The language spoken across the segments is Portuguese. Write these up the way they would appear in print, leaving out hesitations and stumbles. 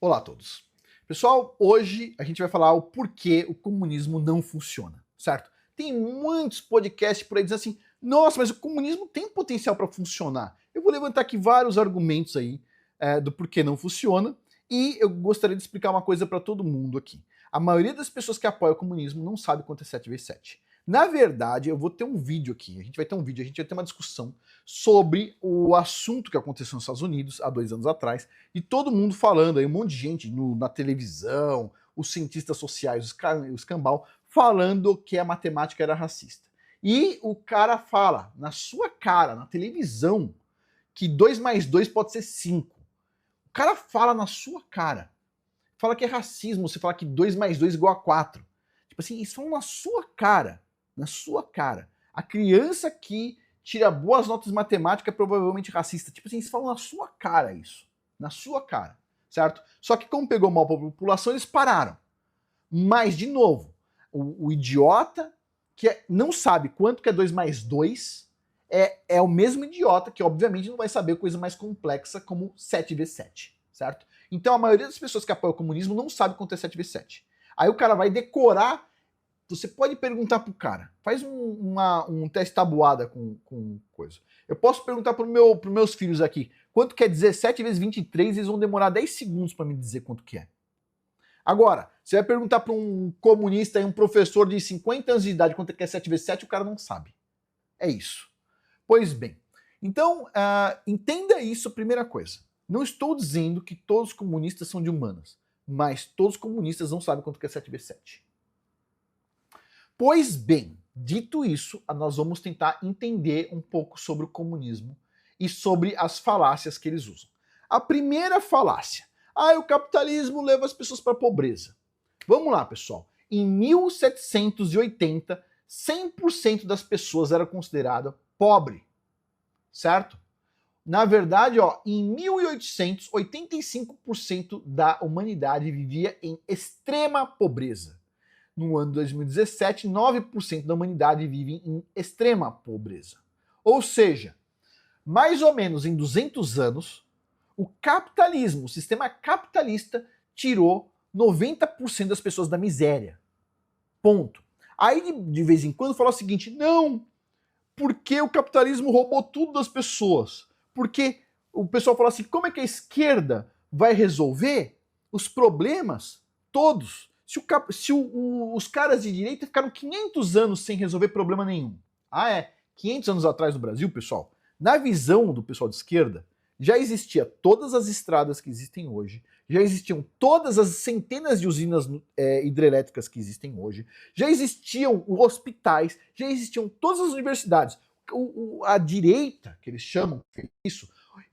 Olá a todos. Pessoal, hoje a gente vai falar o porquê o comunismo não funciona, certo? Tem muitos podcasts por aí dizendo assim, nossa, mas o comunismo tem potencial para funcionar. Eu vou levantar aqui vários argumentos aí do porquê não funciona e eu gostaria de explicar uma coisa para todo mundo aqui. A maioria das pessoas que apoiam o comunismo não sabe quanto é 7 vezes 7. Na verdade, eu vou ter um vídeo aqui, a gente vai ter uma discussão sobre o assunto que aconteceu nos Estados Unidos há 2 anos atrás, e todo mundo falando aí, um monte de gente na televisão, os cientistas sociais, o escambau, falando que a matemática era racista. E o cara fala na sua cara, na televisão, que 2 mais 2 pode ser 5. O cara fala na sua cara. Fala que é racismo você falar que 2 mais 2 é igual a 4. Tipo assim, isso falam na sua cara. Na sua cara. A criança que tira boas notas em matemática é provavelmente racista. Tipo assim, eles falam na sua cara isso. Na sua cara. Certo? Só que como pegou mal para a população, eles pararam. Mas, de novo, o idiota que não sabe quanto que é 2 mais 2 é o mesmo idiota que, obviamente, não vai saber coisa mais complexa como 7 vezes 7. Certo? Então, a maioria das pessoas que apoiam o comunismo não sabe quanto é 7 vezes 7. Aí o cara vai decorar. Você pode perguntar pro cara, faz um teste tabuada com coisa. Eu posso perguntar pros meus filhos aqui, quanto que é 17 vezes 23, eles vão demorar 10 segundos para me dizer quanto que é. Agora, você vai perguntar para um comunista e um professor de 50 anos de idade quanto que é 7 vezes 7, o cara não sabe. É isso. Pois bem, então, entenda isso, primeira coisa. Não estou dizendo que todos os comunistas são de humanas, mas todos os comunistas não sabem quanto que é 7 vezes 7. Pois bem, dito isso, nós vamos tentar entender um pouco sobre o comunismo e sobre as falácias que eles usam. A primeira falácia, o capitalismo leva as pessoas para a pobreza. Vamos lá, pessoal. Em 1780, 100% das pessoas era considerada pobre, certo? Na verdade, em 1800, 85% da humanidade vivia em extrema pobreza. No ano de 2017, 9% da humanidade vive em extrema pobreza. Ou seja, mais ou menos em 200 anos, o capitalismo, o sistema capitalista, tirou 90% das pessoas da miséria. Ponto. Aí, de vez em quando, fala o seguinte, não, porque o capitalismo roubou tudo das pessoas? Porque o pessoal fala assim, como é que a esquerda vai resolver os problemas todos? Se os caras de direita ficaram 500 anos sem resolver problema nenhum. 500 anos atrás no Brasil, pessoal, na visão do pessoal de esquerda, já existia todas as estradas que existem hoje, já existiam todas as centenas de usinas hidrelétricas que existem hoje, já existiam hospitais, já existiam todas as universidades. A direita, que eles chamam isso,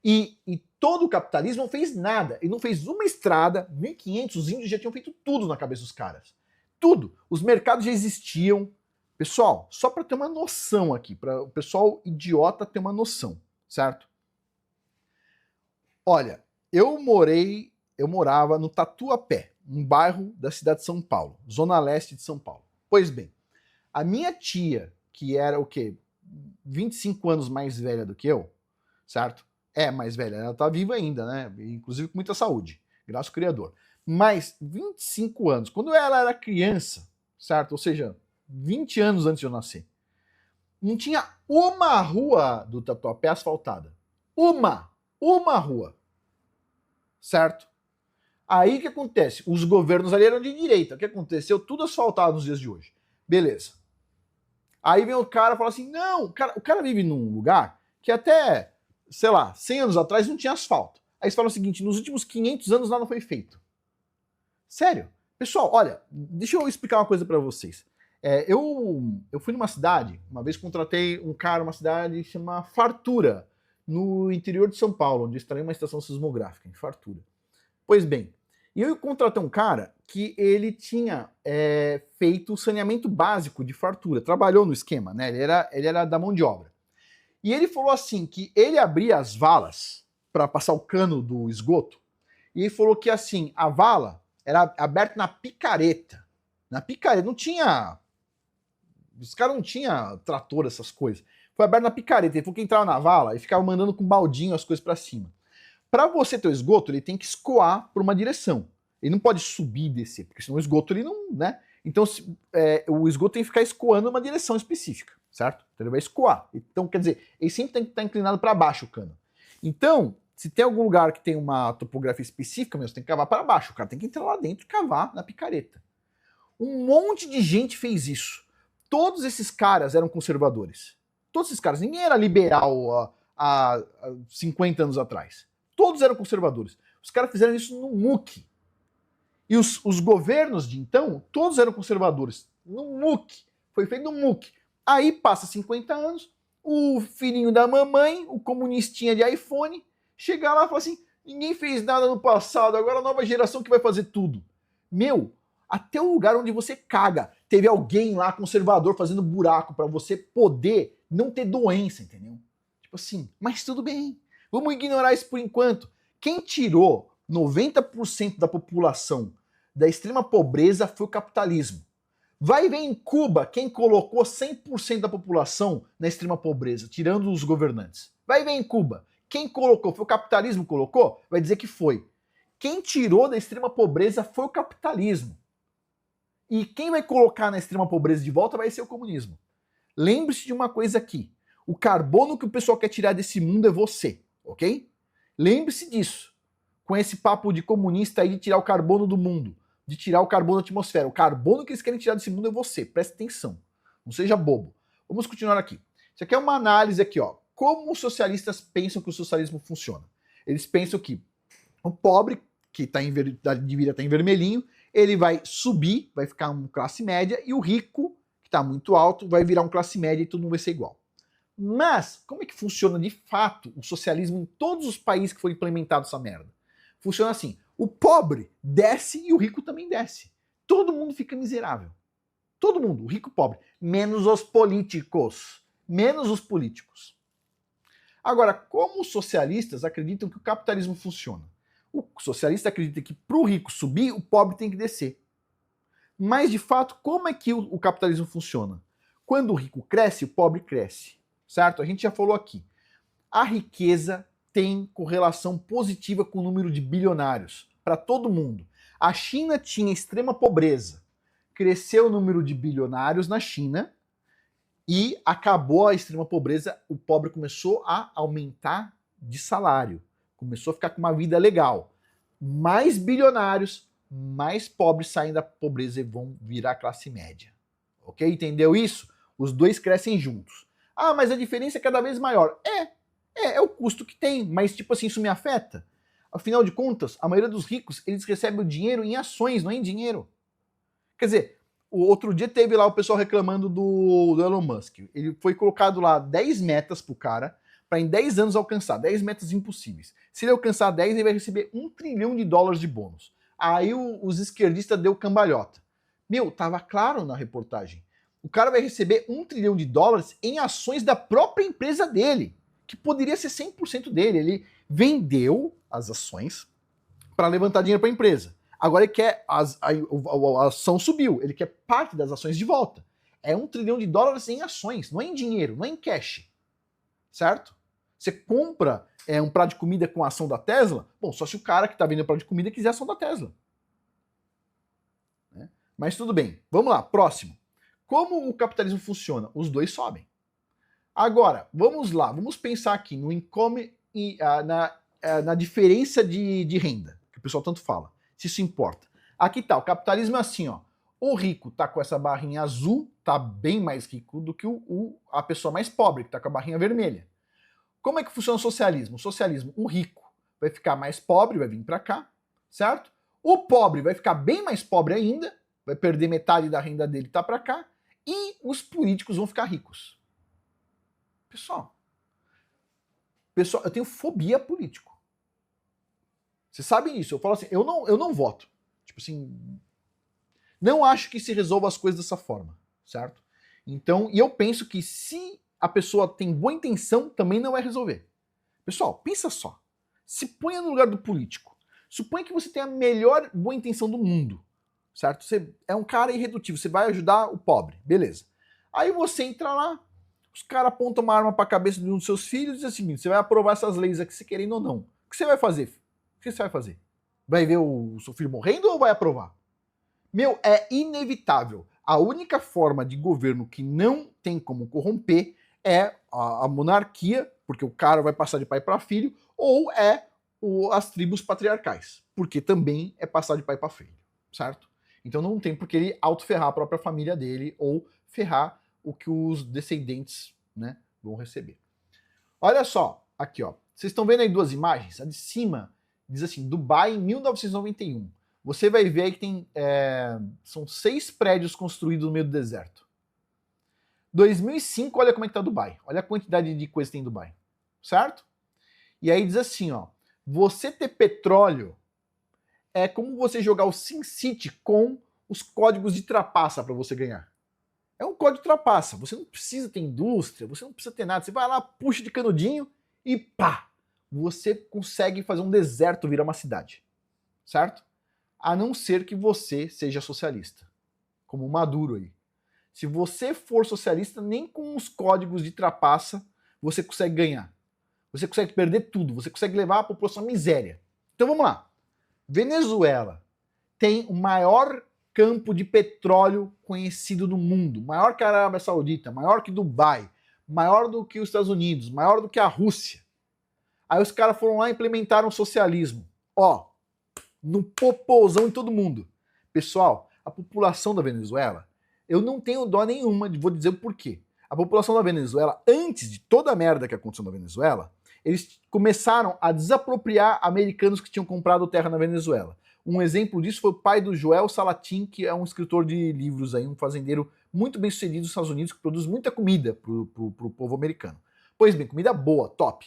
e todo o capitalismo não fez nada. Ele não fez uma estrada, 1500, os índios já tinham feito tudo na cabeça dos caras. Tudo. Os mercados já existiam. Pessoal, só para ter uma noção aqui, para o pessoal idiota ter uma noção, certo? Olha, eu morava no Tatuapé, um bairro da cidade de São Paulo, zona leste de São Paulo. Pois bem, a minha tia, que era 25 anos mais velha do que eu, certo? Mais velha, ela tá viva ainda, né? Inclusive com muita saúde, graças ao Criador. Mas 25 anos, quando ela era criança, certo? Ou seja, 20 anos antes de eu nascer, não tinha uma rua do Tatuapé asfaltada. Uma rua. Certo? Aí o que acontece? Os governos ali eram de direita. O que aconteceu? Tudo asfaltado nos dias de hoje. Beleza. Aí vem o cara e fala assim, não, o cara vive num lugar que até, sei lá, 100 anos atrás não tinha asfalto. Aí você fala o seguinte, nos últimos 500 anos nada foi feito. Sério? Pessoal, olha, deixa eu explicar uma coisa pra vocês. Eu fui numa cidade, uma vez contratei um cara, uma cidade chama Fartura, no interior de São Paulo, onde está uma estação sismográfica, em Fartura. Pois bem, eu contratei um cara que ele tinha feito o saneamento básico de Fartura, trabalhou no esquema, né? Ele era da mão de obra. E ele falou assim, que ele abria as valas para passar o cano do esgoto, e ele falou que assim, a vala era aberta na picareta. Na picareta, não tinha... Os caras não tinham trator, essas coisas. Foi aberto na picareta. Ele falou que entrava na vala e ficava mandando com baldinho as coisas para cima. Para você ter o esgoto, ele tem que escoar por uma direção. Ele não pode subir e descer, porque senão o esgoto ele não, né? Então o esgoto tem que ficar escoando uma direção específica, certo? Então ele vai escoar. Então, quer dizer, ele sempre tem que estar inclinado para baixo o cano. Então, se tem algum lugar que tem uma topografia específica, você tem que cavar para baixo. O cara tem que entrar lá dentro e cavar na picareta. Um monte de gente fez isso. Todos esses caras eram conservadores. Todos esses caras. Ninguém era liberal há 50 anos atrás. Todos eram conservadores. Os caras fizeram isso no MUC. E os governos de então, todos eram conservadores. No MUC. Foi feito no MUC. Aí passa 50 anos, o filhinho da mamãe, o comunistinha de iPhone, chega lá e fala assim, ninguém fez nada no passado, agora a nova geração que vai fazer tudo. Meu, até o lugar onde você caga, teve alguém lá conservador fazendo buraco para você poder não ter doença, entendeu? Tipo assim, mas tudo bem. Vamos ignorar isso por enquanto. Quem tirou 90% da população da extrema pobreza foi o capitalismo. Vai ver em Cuba quem colocou 100% da população na extrema pobreza, tirando os governantes. Vai ver em Cuba. Quem colocou? Foi o capitalismo que colocou? Vai dizer que foi. Quem tirou da extrema pobreza foi o capitalismo. E quem vai colocar na extrema pobreza de volta vai ser o comunismo. Lembre-se de uma coisa aqui. O carbono que o pessoal quer tirar desse mundo é você, ok? Lembre-se disso. Com esse papo de comunista aí de tirar o carbono do mundo, de tirar o carbono da atmosfera. O carbono que eles querem tirar desse mundo é você. Preste atenção. Não seja bobo. Vamos continuar aqui. Isso aqui é uma análise aqui, ó. Como os socialistas pensam que o socialismo funciona? Eles pensam que o pobre, que deveria estar em vermelhinho, ele vai subir, vai ficar uma classe média, e o rico, que está muito alto, vai virar uma classe média e tudo não vai ser igual. Mas, como é que funciona de fato o socialismo em todos os países que foi implementado essa merda? Funciona assim, o pobre desce e o rico também desce. Todo mundo fica miserável. Todo mundo, o rico e o pobre. Menos os políticos. Menos os políticos. Agora, como os socialistas acreditam que o capitalismo funciona? O socialista acredita que para o rico subir, o pobre tem que descer. Mas, de fato, como é que o capitalismo funciona? Quando o rico cresce, o pobre cresce. Certo? A gente já falou aqui. A riqueza tem correlação positiva com o número de bilionários para todo mundo. A China tinha extrema pobreza. Cresceu o número de bilionários na China e acabou a extrema pobreza. O pobre começou a aumentar de salário. Começou a ficar com uma vida legal. Mais bilionários, mais pobres saem da pobreza e vão virar classe média. Ok? Entendeu isso? Os dois crescem juntos. Ah, mas a diferença é cada vez maior. É o custo que tem, mas tipo assim, isso me afeta? Afinal de contas, a maioria dos ricos, eles recebem o dinheiro em ações, não é em dinheiro. Quer dizer, o outro dia teve lá o pessoal reclamando do Elon Musk. Ele foi colocado lá 10 metas pro cara, para em 10 anos alcançar, 10 metas impossíveis. Se ele alcançar 10, ele vai receber $1 trilhão de bônus. Aí os esquerdistas deu cambalhota. Meu, tava claro na reportagem. O cara vai receber $1 trilhão em ações da própria empresa dele, que poderia ser 100% dele. Ele vendeu as ações para levantar dinheiro para a empresa. Agora ele quer, a ação subiu, ele quer parte das ações de volta. É $1 trilhão em ações, não é em dinheiro, não é em cash. Certo? Você compra um prato de comida com a ação da Tesla, bom, só se o cara que está vendendo o prato de comida quiser a ação da Tesla. Né? Mas tudo bem, vamos lá, próximo. Como o capitalismo funciona? Os dois sobem. Agora, vamos lá, vamos pensar aqui no income e na diferença de renda, que o pessoal tanto fala, se isso importa. Aqui tá, o capitalismo é assim, ó. O rico tá com essa barrinha azul, tá bem mais rico do que a pessoa mais pobre, que tá com a barrinha vermelha. Como é que funciona o socialismo? O socialismo, o rico vai ficar mais pobre, vai vir para cá, certo? O pobre vai ficar bem mais pobre ainda, vai perder metade da renda dele, tá para cá, e os políticos vão ficar ricos. Pessoal, eu tenho fobia político. Vocês sabem disso. Eu falo assim, eu não voto. Tipo assim, não acho que se resolva as coisas dessa forma, certo? Então, e eu penso que se a pessoa tem boa intenção, também não vai resolver. Pessoal, pensa só. Se ponha no lugar do político. Suponha que você tem a melhor boa intenção do mundo, certo? Você é um cara irredutível, você vai ajudar o pobre, beleza. Aí você entra lá, os caras apontam uma arma pra cabeça de um dos seus filhos e diz assim, você vai aprovar essas leis aqui, se querendo ou não. O que você vai fazer? O que você vai fazer? Vai ver o seu filho morrendo ou vai aprovar? Meu, é inevitável. A única forma de governo que não tem como corromper é a monarquia, porque o cara vai passar de pai para filho, ou é as tribos patriarcais, porque também é passar de pai para filho, certo? Então não tem por que ele autoferrar a própria família dele ou ferrar o que os descendentes, né, vão receber. Olha só, aqui ó, vocês estão vendo aí duas imagens? A de cima diz assim, Dubai em 1991. Você vai ver aí que tem, são 6 prédios construídos no meio do deserto. 2005, olha como é que tá Dubai. Olha a quantidade de coisa que tem em Dubai, certo? E aí diz assim, ó, você ter petróleo é como você jogar o SimCity com os códigos de trapaça para você ganhar. É um código de trapaça, você não precisa ter indústria, você não precisa ter nada, você vai lá, puxa de canudinho e pá, você consegue fazer um deserto virar uma cidade, certo? A não ser que você seja socialista, como o Maduro aí. Se você for socialista, nem com os códigos de trapaça você consegue ganhar. Você consegue perder tudo, você consegue levar a população à miséria. Então vamos lá. Venezuela tem o maior campo de petróleo conhecido no mundo, maior que a Arábia Saudita, maior que Dubai, maior do que os Estados Unidos, maior do que a Rússia. Aí os caras foram lá e implementaram o socialismo. Ó, no popozão em todo mundo. Pessoal, a população da Venezuela, eu não tenho dó nenhuma, vou dizer o porquê. A população da Venezuela, antes de toda a merda que aconteceu na Venezuela, eles começaram a desapropriar americanos que tinham comprado terra na Venezuela. Um exemplo disso foi o pai do Joel Salatin, que é um escritor de livros, aí, um fazendeiro muito bem sucedido nos Estados Unidos, que produz muita comida pro povo americano. Pois bem, comida boa, top.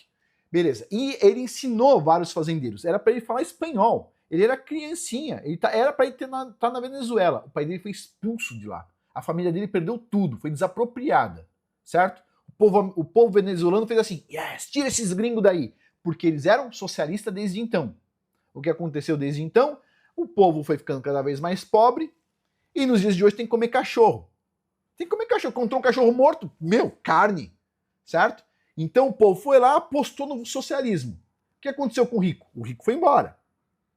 Beleza. E ele ensinou vários fazendeiros. Era para ele falar espanhol. Ele era criancinha. Era para ele estar na Venezuela. O pai dele foi expulso de lá. A família dele perdeu tudo. Foi desapropriada. Certo? O povo venezuelano fez assim: yes, tira esses gringos daí. Porque eles eram socialistas desde então. O que aconteceu desde então? O povo foi ficando cada vez mais pobre. E nos dias de hoje tem que comer cachorro. Tem que comer cachorro. Encontrou um cachorro morto? Meu, carne. Certo? Então o povo foi lá, apostou no socialismo. O que aconteceu com o rico? O rico foi embora,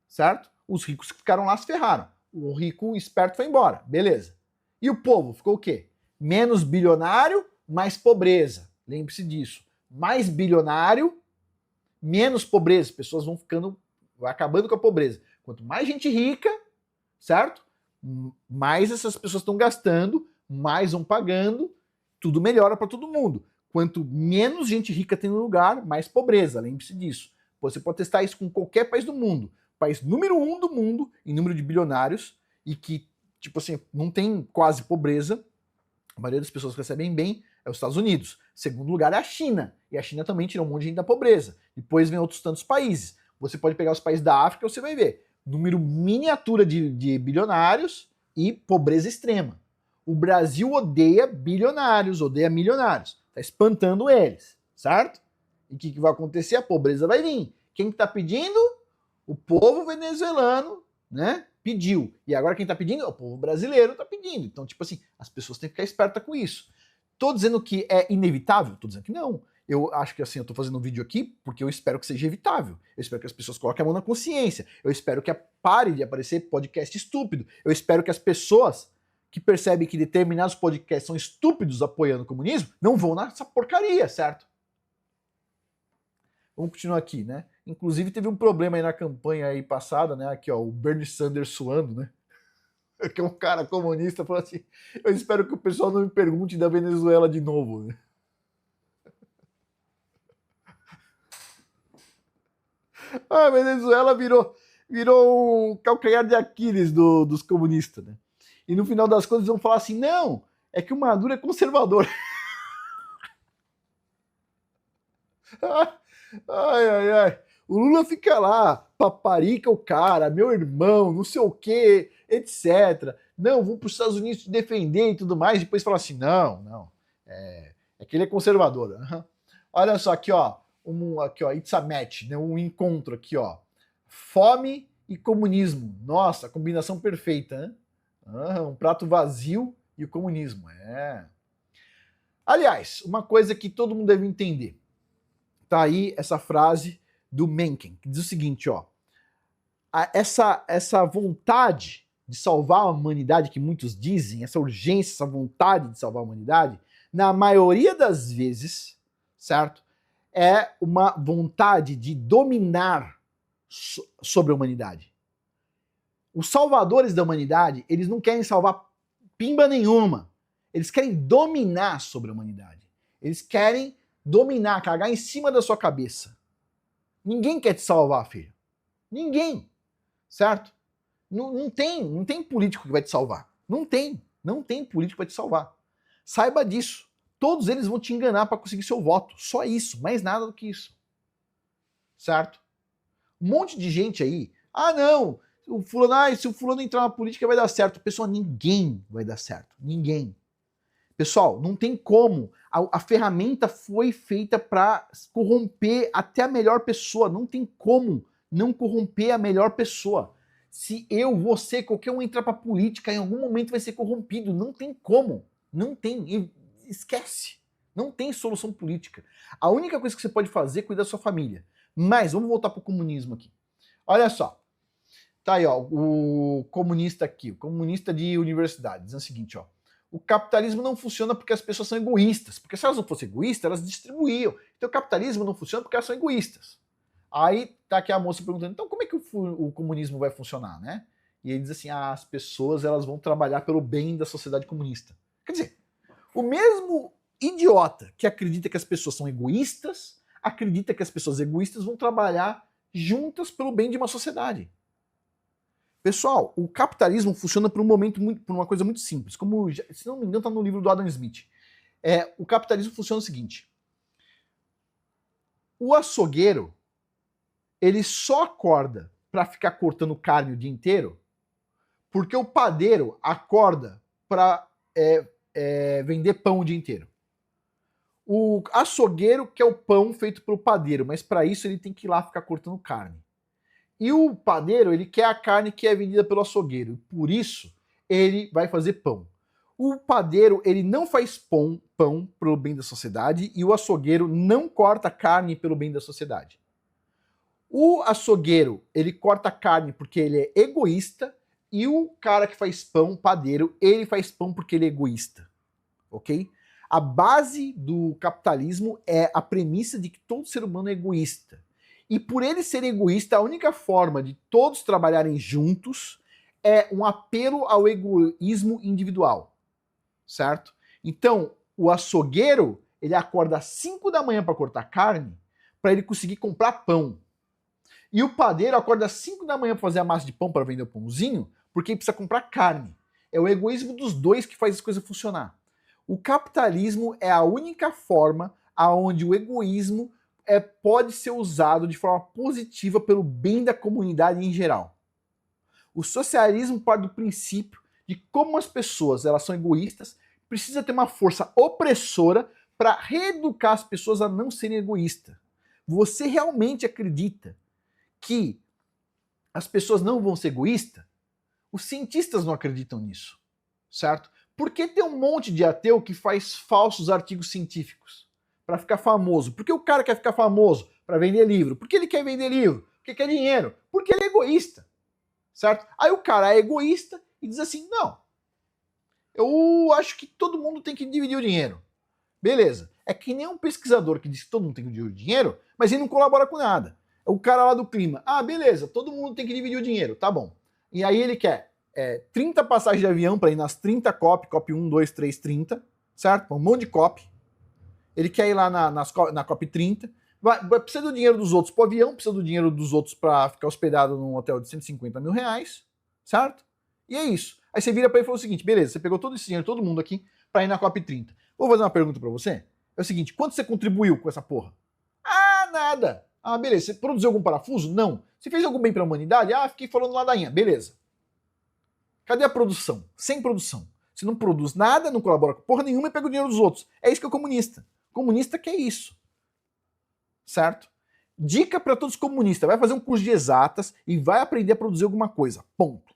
certo? Os ricos que ficaram lá se ferraram. O rico esperto foi embora, beleza. E o povo ficou o quê? Menos bilionário, mais pobreza. Lembre-se disso. Mais bilionário, menos pobreza. As pessoas vão ficando, vai acabando com a pobreza. Quanto mais gente rica, certo? Mais essas pessoas estão gastando, mais vão pagando, tudo melhora para todo mundo. Quanto menos gente rica tem no lugar, mais pobreza. Lembre-se disso. Você pode testar isso com qualquer país do mundo. País número 1 do mundo em número de bilionários e que, tipo assim, não tem quase pobreza. A maioria das pessoas recebem bem é os Estados Unidos. Segundo lugar é a China. E a China também tirou um monte de gente da pobreza. Depois vem outros tantos países. Você pode pegar os países da África e você vai ver. Número miniatura de bilionários e pobreza extrema. O Brasil odeia bilionários, odeia milionários. Tá espantando eles, certo? E o que vai acontecer? A pobreza vai vir. Quem que tá pedindo? O povo venezuelano, né? Pediu. E agora quem tá pedindo? O povo brasileiro tá pedindo. Então, tipo assim, as pessoas têm que ficar espertas com isso. Tô dizendo que é inevitável? Tô dizendo que não. Eu acho que assim, eu tô fazendo um vídeo aqui porque eu espero que seja evitável. Eu espero que as pessoas coloquem a mão na consciência. Eu espero que pare de aparecer podcast estúpido. Eu espero que as pessoas que percebem que determinados podcasts são estúpidos apoiando o comunismo, não vão nessa porcaria, certo? Vamos continuar aqui, né? Inclusive teve um problema aí na campanha aí passada, né? Aqui, ó, o Bernie Sanders suando, né? Que é um cara comunista, falou assim: eu espero que o pessoal não me pergunte da Venezuela de novo, né? A Venezuela virou um calcanhar de Aquiles dos comunistas, né? E no final das contas vão falar assim: não, é que o Maduro é conservador. Ai, ai, ai. O Lula fica lá, paparica o cara, meu irmão, não sei o que, etc. Não, vou para os Estados Unidos te defender e tudo mais. Depois fala assim: não, é que ele é conservador. Uhum. Olha só aqui, ó, aqui, ó, it's a match, né, um encontro aqui, ó. Fome e comunismo. Nossa, combinação perfeita, né? Um prato vazio e o comunismo. É. Aliás, uma coisa que todo mundo deve entender. Tá aí essa frase do Mencken, que diz o seguinte, ó. Essa vontade de salvar a humanidade que muitos dizem, essa urgência, essa vontade de salvar a humanidade, na maioria das vezes, certo? É uma vontade de dominar sobre a humanidade. Os salvadores da humanidade, eles não querem salvar pimba nenhuma. Eles querem dominar sobre a humanidade. Eles querem dominar, cagar em cima da sua cabeça. Ninguém quer te salvar, filho. Ninguém. Certo? Não tem político que vai te salvar. Não tem político que vai te salvar. Saiba disso. Todos eles vão te enganar para conseguir seu voto. Só isso, mais nada do que isso. Certo? Um monte de gente aí. Ah, não, se o fulano entrar na política vai dar certo. Pessoal, ninguém vai dar certo. Ninguém. Pessoal, não tem como. A ferramenta foi feita para corromper até a melhor pessoa. Não tem como não corromper a melhor pessoa. Se eu, você, qualquer um entrar pra política, em algum momento vai ser corrompido. Não tem como. Não tem. Esquece. Não tem solução política. A única coisa que você pode fazer é cuidar da sua família. Mas, vamos voltar pro comunismo aqui. Olha só. Tá aí, ó, o comunista aqui, o comunista de universidade, dizendo o seguinte, ó. O capitalismo não funciona porque as pessoas são egoístas. Porque se elas não fossem egoístas, elas distribuíam. Então o capitalismo não funciona porque elas são egoístas. Aí tá aqui a moça perguntando, então como é que o comunismo vai funcionar, né? E ele diz assim, as pessoas elas vão trabalhar pelo bem da sociedade comunista. Quer dizer, o mesmo idiota que acredita que as pessoas são egoístas, acredita que as pessoas egoístas vão trabalhar juntas pelo bem de uma sociedade. Pessoal, o capitalismo funciona por uma coisa muito simples. Como, se não me engano, tá no livro do Adam Smith. O capitalismo funciona o seguinte. O açougueiro, ele só acorda para ficar cortando carne o dia inteiro porque o padeiro acorda para vender pão o dia inteiro. O açougueiro quer o pão feito pelo padeiro, mas para isso ele tem que ir lá ficar cortando carne. E o padeiro, ele quer a carne que é vendida pelo açougueiro. Por isso, ele vai fazer pão. O padeiro, ele não faz pão pelo bem da sociedade e o açougueiro não corta carne pelo bem da sociedade. O açougueiro, ele corta carne porque ele é egoísta e o cara que faz pão, o padeiro, ele faz pão porque ele é egoísta. Ok? A base do capitalismo é a premissa de que todo ser humano é egoísta. E por ele ser egoísta, a única forma de todos trabalharem juntos é um apelo ao egoísmo individual, certo? Então, o açougueiro, ele acorda às 5 da manhã para cortar carne, para ele conseguir comprar pão. E o padeiro acorda às 5 da manhã para fazer a massa de pão para vender o pãozinho, porque ele precisa comprar carne. É o egoísmo dos dois que faz as coisas funcionar. O capitalismo é a única forma aonde o egoísmo pode ser usado de forma positiva pelo bem da comunidade em geral. O socialismo parte do princípio de como as pessoas elas são egoístas, precisa ter uma força opressora para reeducar as pessoas a não serem egoístas. Você realmente acredita que as pessoas não vão ser egoístas? Os cientistas não acreditam nisso, certo? Por que tem um monte de ateu que faz falsos artigos científicos? Para ficar famoso. Por que o cara quer ficar famoso? Para vender livro. Por que ele quer vender livro? Porque quer dinheiro. Porque ele é egoísta. Certo? Aí o cara é egoísta e diz assim, não, eu acho que todo mundo tem que dividir o dinheiro. Beleza. É que nem um pesquisador que diz que todo mundo tem que dividir o dinheiro, mas ele não colabora com nada. É o cara lá do clima. Ah, beleza, todo mundo tem que dividir o dinheiro. Tá bom. E aí ele quer 30 passagens de avião para ir nas 30 COP 1, 2, 3, 30, certo? Um monte de COP. Ele quer ir lá na COP 30, precisa do dinheiro dos outros pro avião, precisa do dinheiro dos outros para ficar hospedado num hotel de 150 mil reais, certo? E é isso. Aí você vira para ele e fala o seguinte, beleza, você pegou todo esse dinheiro, todo mundo aqui, para ir na COP 30. Vou fazer uma pergunta para você. É o seguinte, quanto você contribuiu com essa porra? Ah, nada. Ah, beleza, você produziu algum parafuso? Não. Você fez algum bem para a humanidade? Ah, fiquei falando ladainha. Beleza. Cadê a produção? Sem produção. Você não produz nada, não colabora com porra nenhuma e pega o dinheiro dos outros. É isso que é o comunista. Comunista quer isso. Certo? Dica para todos os comunistas. Vai fazer um curso de exatas e vai aprender a produzir alguma coisa. Ponto.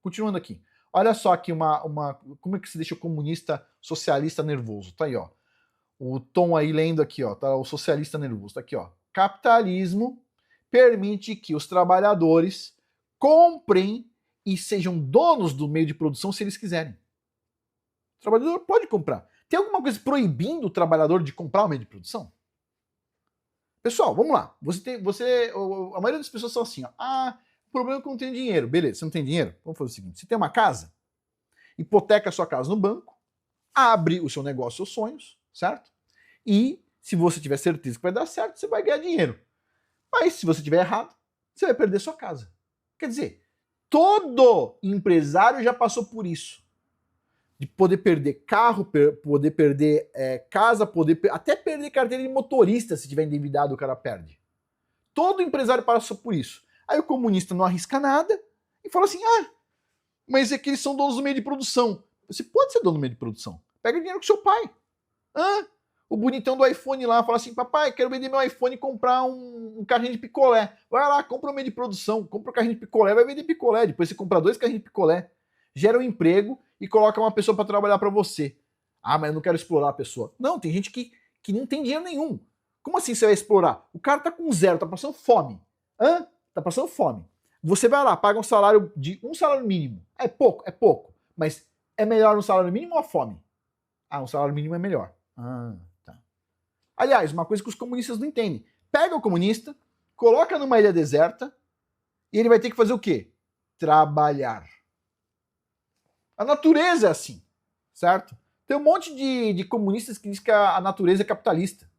Continuando aqui. Olha só aqui como é que se deixa o comunista socialista nervoso. Tá aí, ó. O Tom aí lendo aqui, ó. Tá o socialista nervoso. Tá aqui, ó. Capitalismo permite que os trabalhadores comprem e sejam donos do meio de produção se eles quiserem. O trabalhador pode comprar. Tem alguma coisa proibindo o trabalhador de comprar o meio de produção? Pessoal, vamos lá. A maioria das pessoas são assim, ó. Ah, o problema é que eu não tenho dinheiro. Beleza, você não tem dinheiro? Vamos fazer o seguinte, você tem uma casa, hipoteca a sua casa no banco, abre o seu negócio, seus sonhos, certo? E se você tiver certeza que vai dar certo, você vai ganhar dinheiro. Mas se você tiver errado, você vai perder sua casa. Quer dizer, todo empresário já passou por isso. De poder perder carro, poder perder casa, até perder carteira de motorista, se tiver endividado, o cara perde. Todo empresário passou por isso. Aí o comunista não arrisca nada e fala assim, ah, mas é que eles são donos do meio de produção. Você pode ser dono do meio de produção. Pega dinheiro com seu pai. Ah, o bonitão do iPhone lá fala assim, papai, quero vender meu iPhone e comprar um carrinho de picolé. Vai lá, compra o meio de produção, compra o carrinho de picolé, vai vender picolé. Depois você compra 2 carrinhos de picolé, gera um emprego e coloca uma pessoa para trabalhar para você. Ah, mas eu não quero explorar a pessoa. Não, tem gente que não tem dinheiro nenhum. Como assim você vai explorar? O cara tá com zero, tá passando fome. Hã? Tá passando fome. Você vai lá, paga um salário mínimo. É pouco. Mas é melhor um salário mínimo ou a fome? Ah, um salário mínimo é melhor. Ah, tá. Aliás, uma coisa que os comunistas não entendem. Pega o comunista, coloca numa ilha deserta e ele vai ter que fazer o quê? Trabalhar. A natureza é assim, certo? Tem um monte de comunistas que dizem que a natureza é capitalista.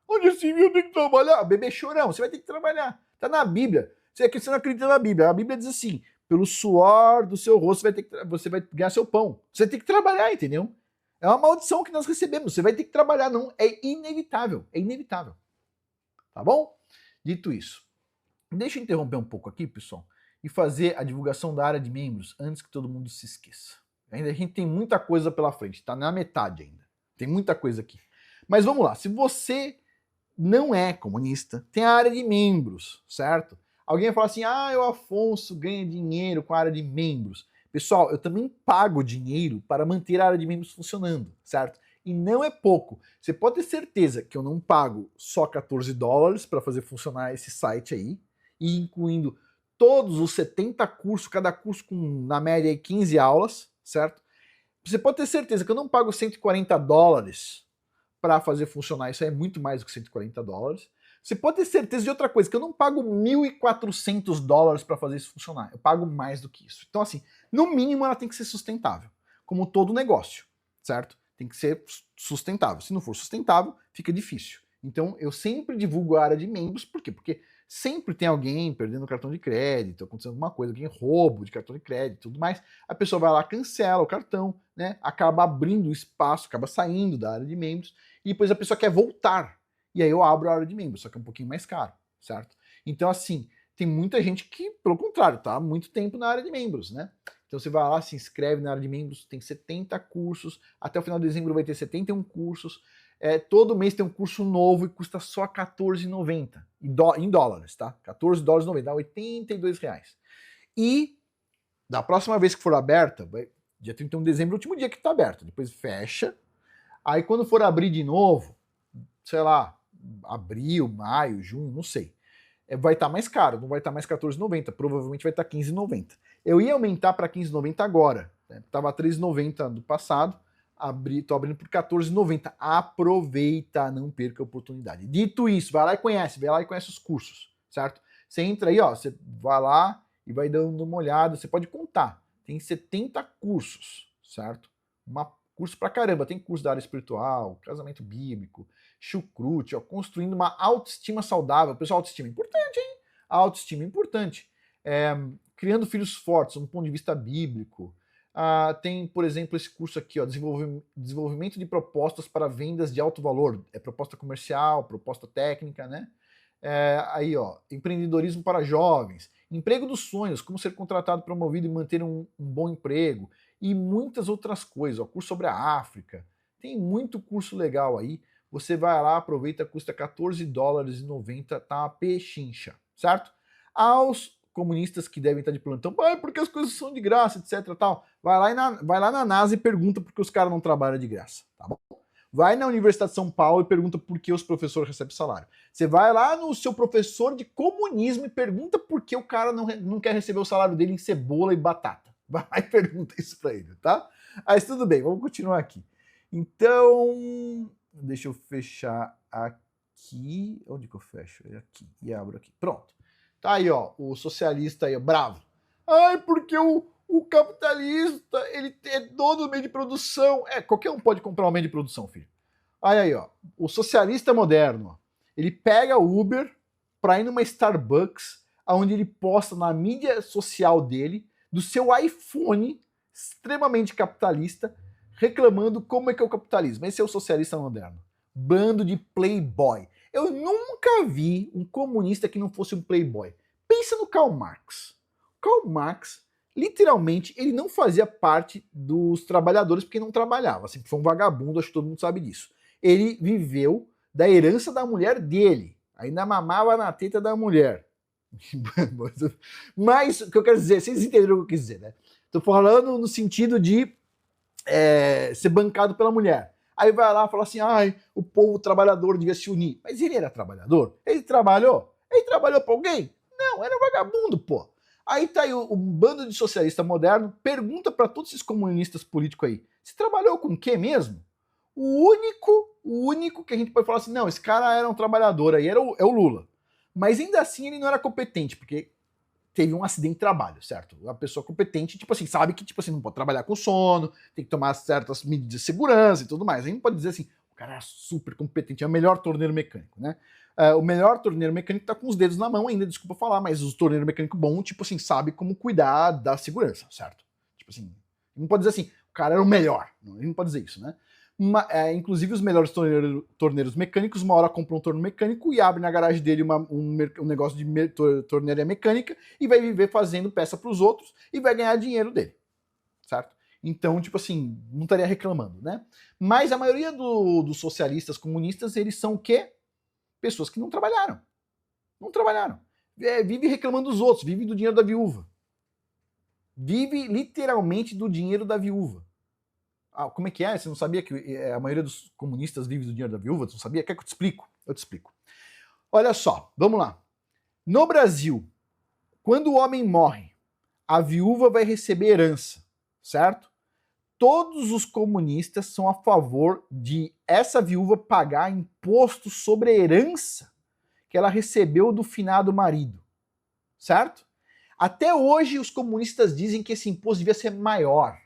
Onde assim eu tenho que trabalhar? Bebê chorão, você vai ter que trabalhar. Tá na Bíblia. Você não acredita na Bíblia. A Bíblia diz assim, pelo suor do seu rosto você vai ganhar seu pão. Você vai ter que trabalhar, entendeu? É uma maldição que nós recebemos. Você vai ter que trabalhar, não. É inevitável. É inevitável. Tá bom? Dito isso, deixa eu interromper um pouco aqui, pessoal, e fazer a divulgação da área de membros antes que todo mundo se esqueça. Ainda a gente tem muita coisa pela frente, tá na metade ainda. Tem muita coisa aqui. Mas vamos lá, se você não é comunista, tem a área de membros, certo? Alguém vai falar assim, ah, o Afonso ganha dinheiro com a área de membros. Pessoal, eu também pago dinheiro para manter a área de membros funcionando, certo? E não é pouco. Você pode ter certeza que eu não pago só $14 para fazer funcionar esse site aí, e incluindo todos os 70 cursos, cada curso com, na média, 15 aulas, certo? Você pode ter certeza que eu não pago $140 para fazer funcionar, isso aí é muito mais do que $140. Você pode ter certeza de outra coisa, que eu não pago $1.400 para fazer isso funcionar, eu pago mais do que isso. Então assim, no mínimo ela tem que ser sustentável, como todo negócio, certo? Tem que ser sustentável, se não for sustentável, fica difícil. Então eu sempre divulgo a área de membros, por quê? Porque sempre tem alguém perdendo o cartão de crédito, acontecendo alguma coisa, alguém roubo de cartão de crédito e tudo mais, a pessoa vai lá, cancela o cartão, né? Acaba abrindo espaço, acaba saindo da área de membros, e depois a pessoa quer voltar. E aí eu abro a área de membros, só que é um pouquinho mais caro, certo? Então, assim, tem muita gente que, pelo contrário, tá há muito tempo na área de membros, né? Então você vai lá, se inscreve na área de membros, tem 70 cursos, até o final de dezembro vai ter 71 cursos, todo mês tem um curso novo e custa só R$14,90 em dólares, tá? $14,90, dá R$82. E da próxima vez que for aberta, dia 31 de dezembro é o último dia que tá aberto, depois fecha, aí quando for abrir de novo, sei lá, abril, maio, junho, não sei, vai estar mais caro, não vai estar mais R$14,90, provavelmente vai estar R$15,90. Eu ia aumentar para R$15,90 agora, né? Tava R$13,90 do passado, tô abrindo por R$14,90. Aproveita, não perca a oportunidade. Dito isso, vai lá e conhece os cursos, certo? Você entra aí, ó, você vai lá e vai dando uma olhada, você pode contar, tem 70 cursos, certo? Curso pra caramba, tem curso da área espiritual, casamento bíblico, chucrute, ó, construindo uma autoestima saudável. Pessoal, autoestima é importante, hein? A autoestima é importante. Criando filhos fortes, um ponto de vista bíblico. Tem, por exemplo, esse curso aqui, ó, desenvolvimento de propostas para vendas de alto valor. Proposta comercial, proposta técnica, né? Aí, ó, empreendedorismo para jovens, emprego dos sonhos, como ser contratado, promovido e manter um bom emprego, e muitas outras coisas, ó, curso sobre a África, tem muito curso legal aí, você vai lá, aproveita, custa $14,90, tá uma pechincha, certo? Aos comunistas que devem estar de plantão, porque as coisas são de graça, etc, tal, vai lá na NASA e pergunta porque os caras não trabalham de graça, tá bom? Vai na Universidade de São Paulo e pergunta por que os professores recebem salário. Você vai lá no seu professor de comunismo e pergunta por que o cara não quer receber o salário dele em cebola e batata. Vai lá e pergunta isso pra ele, tá? Mas tudo bem, vamos continuar aqui. Então, deixa eu fechar aqui. Onde que eu fecho? É aqui. E abro aqui. Pronto. Tá aí, ó, o socialista aí, ó, bravo. Ai, porque o capitalista, ele é dono do meio de produção. Qualquer um pode comprar um meio de produção, filho. Olha aí, ó, o socialista moderno, ó, ele pega o Uber pra ir numa Starbucks, onde ele posta na mídia social dele, do seu iPhone, extremamente capitalista, reclamando como é que é o capitalismo. Esse é o socialista moderno. Bando de playboy. Eu nunca vi um comunista que não fosse um playboy. Pensa no Karl Marx. Karl Marx, literalmente, ele não fazia parte dos trabalhadores porque não trabalhava. Sempre foi um vagabundo, acho que todo mundo sabe disso. Ele viveu da herança da mulher dele. Ainda mamava na teta da mulher. Mas o que eu quero dizer, vocês entenderam o que eu quis dizer, né? Tô falando no sentido de ser bancado pela mulher. Aí vai lá e fala assim, ai, o povo trabalhador devia se unir. Mas ele era trabalhador? Ele trabalhou? Ele trabalhou pra alguém? Não, era vagabundo, pô. Aí tá aí o bando de socialista moderno, pergunta pra todos esses comunistas políticos aí, você trabalhou com o quê mesmo? O único que a gente pode falar assim, não, esse cara era um trabalhador aí, é o Lula. Mas ainda assim ele não era competente, porque teve um acidente de trabalho, certo? Uma pessoa competente, tipo assim, sabe que tipo assim, não pode trabalhar com sono, tem que tomar certas medidas de segurança e tudo mais. A gente não pode dizer assim, o cara é super competente, é o melhor torneiro mecânico, né? O melhor torneiro mecânico tá com os dedos na mão ainda, desculpa falar, mas os torneiros mecânicos bons, tipo assim, sabe como cuidar da segurança, certo? Tipo assim, não pode dizer assim, o cara era o melhor, não, ele não pode dizer isso, né? Inclusive os melhores torneiros mecânicos, uma hora compra um torneiro mecânico e abre na garagem dele um negócio de torneira mecânica e vai viver fazendo peça para os outros e vai ganhar dinheiro dele, certo? Então, tipo assim, não estaria reclamando, né? Mas a maioria dos socialistas comunistas, eles são o quê? Pessoas que não trabalharam. Não trabalharam. Vive reclamando dos outros, vive do dinheiro da viúva. Vive literalmente do dinheiro da viúva. Como é que é? Você não sabia que a maioria dos comunistas vive do dinheiro da viúva? Você não sabia? Quer que eu te explico? Eu te explico. Olha só, vamos lá. No Brasil, quando o homem morre, a viúva vai receber herança, certo? Todos os comunistas são a favor de essa viúva pagar imposto sobre a herança que ela recebeu do finado marido, certo? Até hoje os comunistas dizem que esse imposto devia ser maior.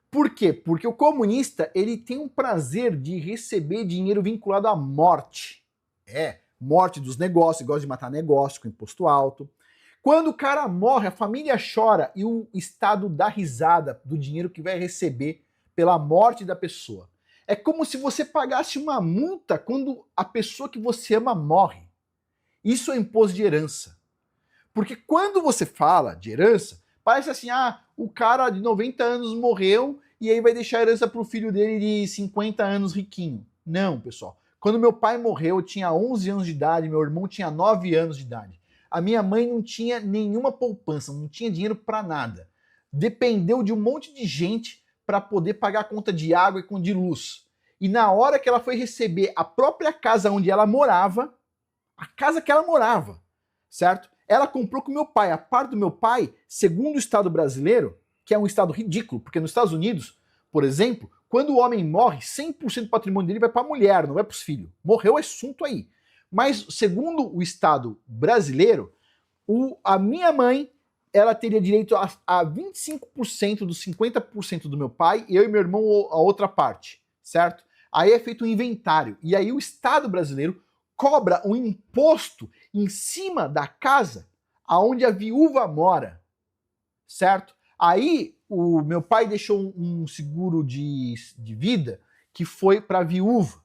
Por quê? Porque o comunista, ele tem um prazer de receber dinheiro vinculado à morte. Morte dos negócios, gosta de matar negócio com imposto alto. Quando o cara morre, a família chora e o Estado dá risada do dinheiro que vai receber pela morte da pessoa. É como se você pagasse uma multa quando a pessoa que você ama morre. Isso é imposto de herança. Porque quando você fala de herança, parece assim, o cara de 90 anos morreu e aí vai deixar a herança pro filho dele de 50 anos riquinho. Não, pessoal. Quando meu pai morreu, eu tinha 11 anos de idade, meu irmão tinha 9 anos de idade. A minha mãe não tinha nenhuma poupança, não tinha dinheiro para nada. Dependeu de um monte de gente para poder pagar a conta de água e de luz. E na hora que ela foi receber a própria casa onde ela morava, a casa que ela morava, certo? Ela comprou com meu pai. A parte do meu pai, segundo o Estado brasileiro, que é um Estado ridículo, porque nos Estados Unidos, por exemplo, quando o homem morre, 100% do patrimônio dele vai para a mulher, não vai para os filhos. Morreu, é assunto aí. Mas, segundo o Estado brasileiro, a minha mãe, ela teria direito a 25% dos 50% do meu pai, e eu e meu irmão a outra parte, certo? Aí é feito um inventário. E aí o Estado brasileiro cobra um imposto em cima da casa aonde a viúva mora, certo? Aí o meu pai deixou um seguro de vida que foi para a viúva,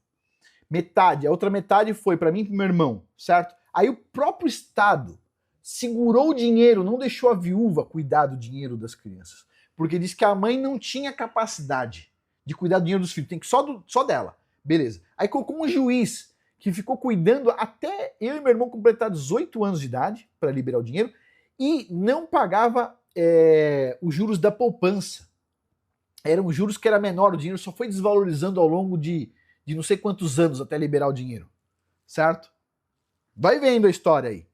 metade, a outra metade foi para mim e para meu irmão, certo? Aí o próprio Estado segurou o dinheiro, não deixou a viúva cuidar do dinheiro das crianças, porque disse que a mãe não tinha capacidade de cuidar do dinheiro dos filhos, tem que só dela, beleza? Aí colocou um juiz que ficou cuidando até eu e meu irmão completar 18 anos de idade para liberar o dinheiro e não pagava os juros da poupança. Eram juros que era menor, o dinheiro só foi desvalorizando ao longo de de não sei quantos anos até liberar o dinheiro, certo? Vai vendo a história aí.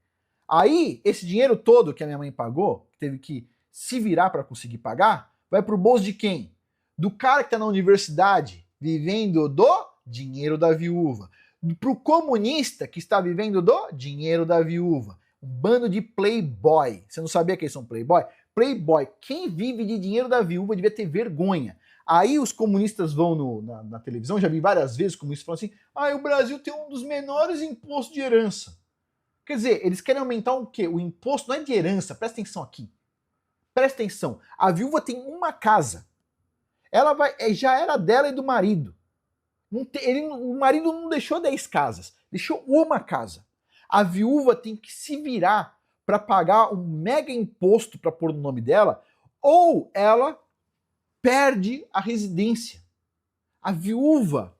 Aí, esse dinheiro todo que a minha mãe pagou, que teve que se virar para conseguir pagar, vai pro bolso de quem? Do cara que tá na universidade, vivendo do dinheiro da viúva. Pro comunista que está vivendo do dinheiro da viúva. Um bando de playboy. Você não sabia que eles são playboy? Playboy. Quem vive de dinheiro da viúva devia ter vergonha. Aí os comunistas vão na televisão, já vi várias vezes comunistas falando assim, o Brasil tem um dos menores impostos de herança. Quer dizer, eles querem aumentar o quê? O imposto não é de herança, presta atenção aqui. Presta atenção, a viúva tem uma casa. Ela já era dela e do marido. O marido não deixou 10 casas, deixou uma casa. A viúva tem que se virar para pagar um mega imposto para pôr no nome dela, ou ela perde a residência. A viúva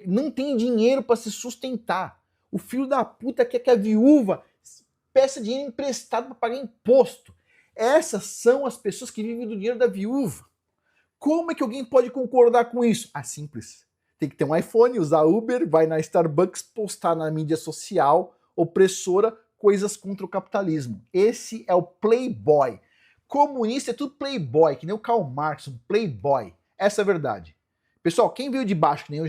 não tem dinheiro para se sustentar. O filho da puta quer que a viúva peça dinheiro emprestado para pagar imposto. Essas são as pessoas que vivem do dinheiro da viúva. Como é que alguém pode concordar com isso? Simples. Tem que ter um iPhone, usar Uber, vai na Starbucks, postar na mídia social opressora coisas contra o capitalismo. Esse é o playboy. Comunista é tudo playboy, que nem o Karl Marx, um playboy. Essa é a verdade. Pessoal, quem veio de baixo, que nem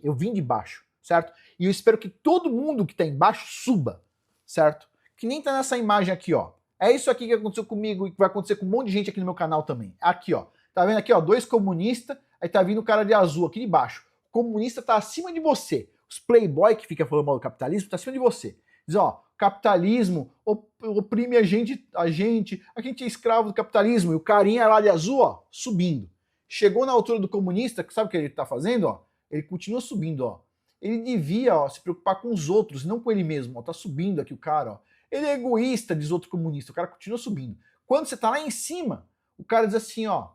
eu vim de baixo, certo? E eu espero que todo mundo que tá embaixo suba, certo? Que nem tá nessa imagem aqui, ó. É isso aqui que aconteceu comigo e que vai acontecer com um monte de gente aqui no meu canal também. Aqui, ó. Tá vendo aqui, ó? 2 comunistas, aí tá vindo o cara de azul aqui de baixo. O comunista tá acima de você. Os playboy que fica falando mal do capitalismo tá acima de você. Diz, ó, capitalismo oprime a gente é escravo do capitalismo. E o carinha lá de azul, ó, subindo. Chegou na altura do comunista, sabe o que ele tá fazendo, ó? Ele continua subindo, ó. Ele devia, ó, se preocupar com os outros, não com ele mesmo, ó. Tá subindo aqui o cara, ó. Ele é egoísta, diz outro comunista. O cara continua subindo. Quando você tá lá em cima, o cara diz assim, ó,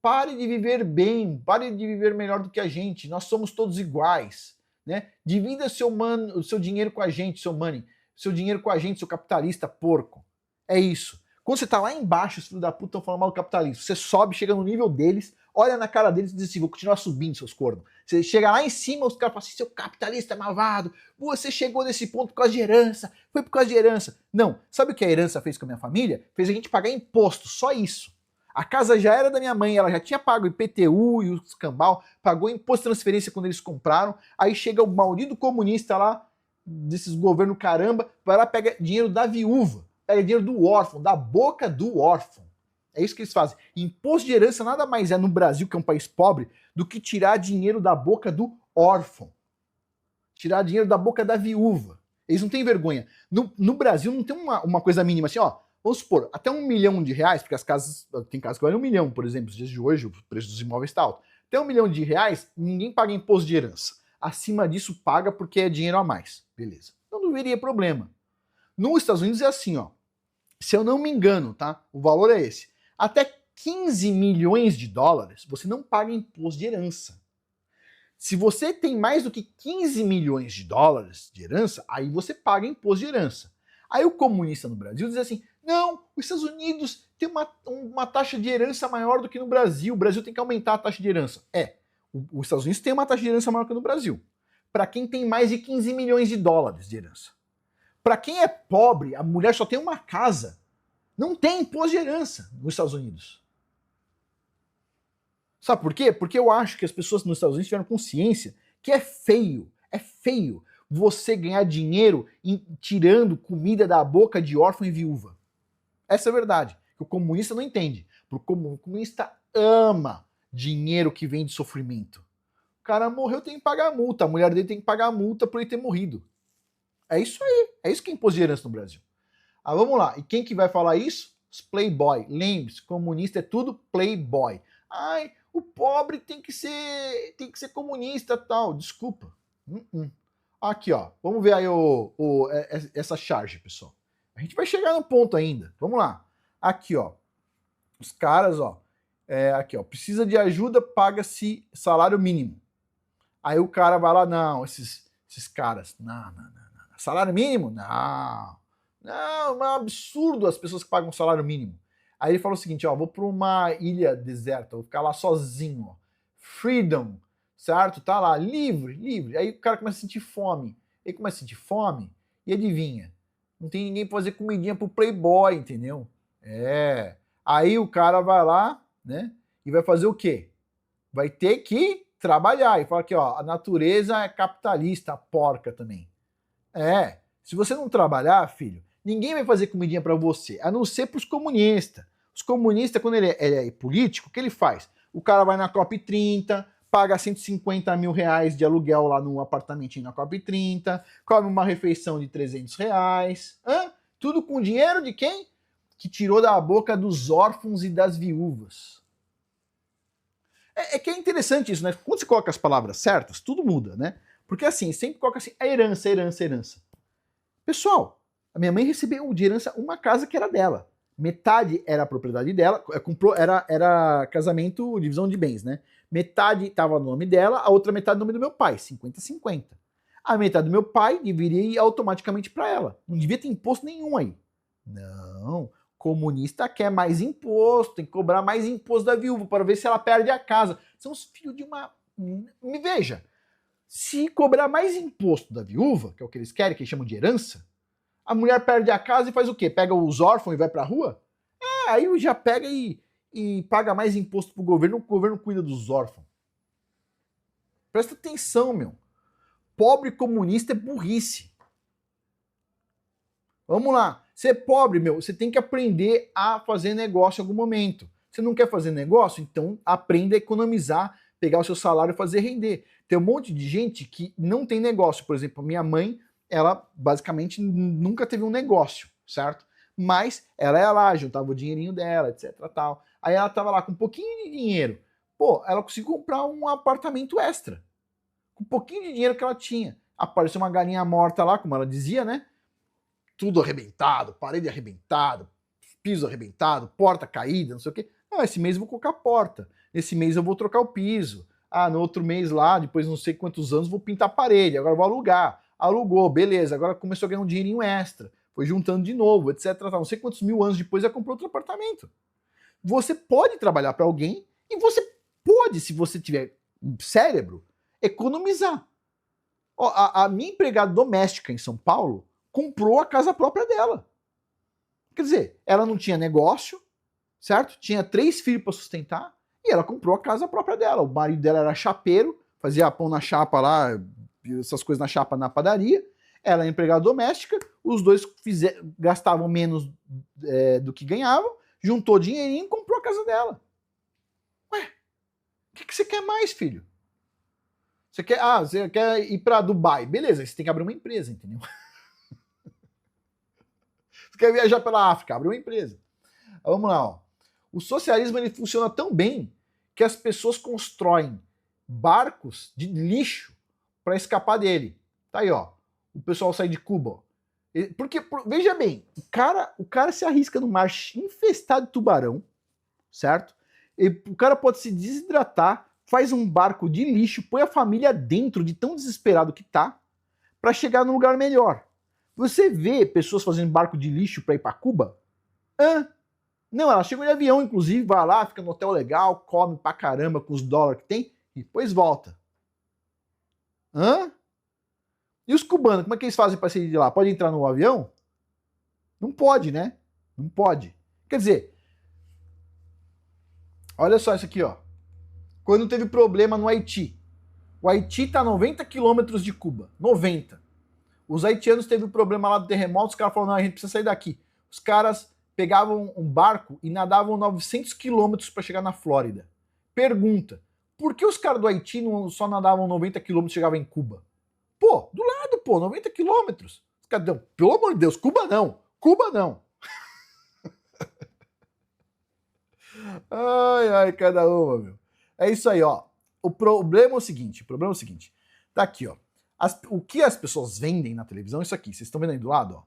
pare de viver bem, pare de viver melhor do que a gente, nós somos todos iguais, né? Divida o seu dinheiro com a gente, seu dinheiro com a gente, seu capitalista porco. É isso. Quando você tá lá embaixo, os filhos da puta estão falando mal do capitalismo, você sobe, chega no nível deles, olha na cara deles e diz assim, vou continuar subindo, seus cornos. Você chega lá em cima, os caras falam assim, seu capitalista malvado, você chegou nesse ponto por causa de herança, foi por causa de herança. Não, sabe o que a herança fez com a minha família? Fez a gente pagar imposto, só isso. A casa já era da minha mãe, ela já tinha pago IPTU e o escambau, pagou imposto de transferência quando eles compraram, aí chega o maldito comunista lá, desses governos caramba, vai lá, pega dinheiro da viúva, pega dinheiro do órfão, da boca do órfão. É isso que eles fazem. Imposto de herança nada mais é no Brasil, que é um país pobre, do que tirar dinheiro da boca do órfão. Tirar dinheiro da boca da viúva. Eles não têm vergonha. No Brasil não tem uma coisa mínima assim, ó, vamos supor, até R$1 milhão, porque as casas, tem casas que valem R$1 milhão, por exemplo, nos dias de hoje o preço dos imóveis está alto. Até R$1 milhão, ninguém paga imposto de herança. Acima disso paga porque é dinheiro a mais. Beleza. Então não haveria problema. Nos Estados Unidos é assim, ó. Se eu não me engano, tá? O valor é esse. Até 15 milhões de dólares, você não paga imposto de herança. Se você tem mais do que 15 milhões de dólares de herança, aí você paga imposto de herança. Aí o comunista no Brasil diz assim, não, os Estados Unidos tem uma taxa de herança maior do que no Brasil, o Brasil tem que aumentar a taxa de herança. Os Estados Unidos tem uma taxa de herança maior que no Brasil. Para quem tem mais de 15 milhões de dólares de herança. Para quem é pobre, a mulher só tem uma casa, não tem imposto de herança nos Estados Unidos. Sabe por quê? Porque eu acho que as pessoas nos Estados Unidos tiveram consciência que é feio você ganhar dinheiro tirando comida da boca de órfão e viúva. Essa é a verdade. O comunista não entende. O comunista ama dinheiro que vem de sofrimento. O cara morreu, tem que pagar a multa. A mulher dele tem que pagar a multa por ele ter morrido. É isso aí. É isso que é imposto de herança no Brasil. Vamos lá. E quem que vai falar isso? Os playboy. Lembre-se, comunista é tudo playboy. Ai, o pobre tem que ser comunista tal. Desculpa. Aqui, ó. Vamos ver aí essa charge, pessoal. A gente vai chegar no ponto ainda. Vamos lá. Aqui, ó. Os caras, ó. Aqui, ó. Precisa de ajuda, paga-se salário mínimo. Aí o cara vai lá, não, esses caras. Não. Salário mínimo? Não. Não, é um absurdo as pessoas que pagam salário mínimo. Aí ele fala o seguinte, ó. Vou para uma ilha deserta, vou ficar lá sozinho, ó. Freedom. certo? Tá lá, livre, livre. Aí o cara começa a sentir fome. Ele começa a sentir fome e adivinha? Não tem ninguém pra fazer comidinha pro playboy, entendeu? É. Aí o cara vai lá, né? E vai fazer o quê? Vai ter que trabalhar. E fala que, ó, a natureza é capitalista, porca também. É. Se você não trabalhar, filho, ninguém vai fazer comidinha pra você, a não ser pros comunistas. Os comunistas, quando ele é político, o que ele faz? O cara vai na COP30, paga 150 mil reais de aluguel lá no apartamentinho na COP30, come uma refeição de 300 reais. Hã? Tudo com dinheiro de quem? Que tirou da boca dos órfãos e das viúvas. É que é interessante isso, né? Quando você coloca as palavras certas, tudo muda, né? Porque assim, sempre coloca assim, a herança, herança, herança. Pessoal, a minha mãe recebeu de herança uma casa que era dela. Metade era a propriedade dela, comprou, era casamento, divisão de bens, né? Metade estava no nome dela, a outra metade no nome do meu pai, 50-50. A metade do meu pai deveria ir automaticamente para ela. Não devia ter imposto nenhum aí. Não, comunista quer mais imposto, tem que cobrar mais imposto da viúva para ver se ela perde a casa. São os filhos de uma... Me veja, se cobrar mais imposto da viúva, que é o que eles querem, que eles chamam de herança, a mulher perde a casa e faz o quê? Pega os órfãos e vai pra rua? É, aí já pega e paga mais imposto pro governo, o governo cuida dos órfãos. Presta atenção, meu. Pobre comunista é burrice. Vamos lá. Ser pobre, meu, você tem que aprender a fazer negócio em algum momento. Você não quer fazer negócio? Então aprenda a economizar, pegar o seu salário e fazer render. Tem um monte de gente que não tem negócio. Por exemplo, minha mãe, ela basicamente nunca teve um negócio, certo? Mas ela ia lá, juntava o dinheirinho dela, etc, tal. Aí ela tava lá com um pouquinho de dinheiro. Pô, ela conseguiu comprar um apartamento extra. Com um pouquinho de dinheiro que ela tinha. Apareceu uma galinha morta lá, como ela dizia, né? Tudo arrebentado, parede arrebentada, piso arrebentado, porta caída, não sei o quê. Não, esse mês eu vou colocar a porta. Esse mês eu vou trocar o piso. Ah, no outro mês lá, depois não sei quantos anos, vou pintar a parede. Agora eu vou alugar. Alugou, beleza. Agora começou a ganhar um dinheirinho extra. Foi juntando de novo, etc. Não sei quantos mil anos depois já comprou outro apartamento. Você pode trabalhar para alguém e você pode, se você tiver cérebro, economizar. Ó, a minha empregada doméstica em São Paulo comprou a casa própria dela. Quer dizer, ela não tinha negócio, certo? Tinha 3 filhos para sustentar e ela comprou a casa própria dela. O marido dela era chapeiro, fazia pão na chapa lá, essas coisas na chapa na padaria. Ela é empregada doméstica, os dois gastavam menos do que ganhavam, juntou dinheirinho e comprou a casa dela. Ué, o que você quer mais, filho? Você quer ir para Dubai? Beleza, você tem que abrir uma empresa, entendeu? Você quer viajar pela África? Abre uma empresa. Vamos lá, ó. O socialismo ele funciona tão bem que as pessoas constroem barcos de lixo para escapar dele. Tá aí, ó. O pessoal sai de Cuba. Porque, veja bem, o cara se arrisca no mar infestado de tubarão, certo? O cara pode se desidratar, faz um barco de lixo, põe a família dentro de tão desesperado que tá, para chegar num lugar melhor. Você vê pessoas fazendo barco de lixo para ir para Cuba? Não, ela chega de avião, inclusive, vai lá, fica no hotel legal, come pra caramba com os dólares que tem, e depois volta. E os cubanos, como é que eles fazem para sair de lá? Pode entrar no avião? Não pode, né? Não pode. Quer dizer, olha só isso aqui, ó. Quando teve problema no Haiti. O Haiti tá a 90 quilômetros de Cuba. 90. Os haitianos teve um problema lá do terremoto, os caras falaram, não, a gente precisa sair daqui. Os caras pegavam um barco e nadavam 900 quilômetros para chegar na Flórida. Pergunta, por que os caras do Haiti não só nadavam 90 quilômetros e chegavam em Cuba? Pô, do lado, pô, 90 quilômetros. Os caras, não, pelo amor de Deus, Cuba não. Cuba não. Ai, cada uma, meu. É isso aí, ó. O problema é o seguinte, tá aqui, ó. O que as pessoas vendem na televisão é isso aqui. Vocês estão vendo aí do lado, ó?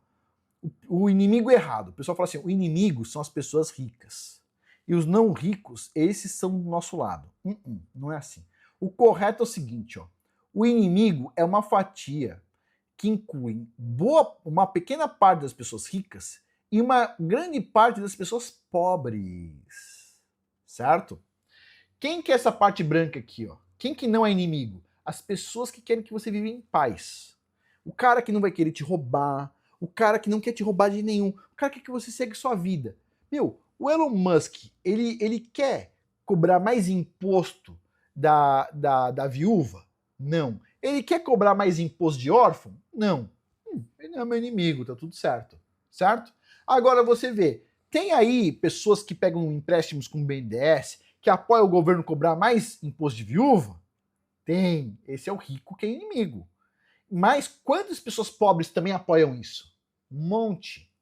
O inimigo errado. O pessoal fala assim, o inimigo são as pessoas ricas. E os não ricos, esses são do nosso lado. Não é assim. O correto é o seguinte, ó. O inimigo é uma fatia que inclui uma pequena parte das pessoas ricas e uma grande parte das pessoas pobres. Certo? Quem que é essa parte branca aqui, ó? Quem que não é inimigo? As pessoas que querem que você viva em paz. O cara que não vai querer te roubar, o cara que não quer te roubar de nenhum, o cara que quer que você segue sua vida. Meu, o Elon Musk, ele quer cobrar mais imposto da viúva? Não. Ele quer cobrar mais imposto de órfão? Não. Ele não é meu inimigo, tá tudo certo. Certo? Agora você vê, tem aí pessoas que pegam empréstimos com o BNDES, que apoiam o governo cobrar mais imposto de viúva? Tem. Esse é o rico que é inimigo. Mas quantas pessoas pobres também apoiam isso? Um monte.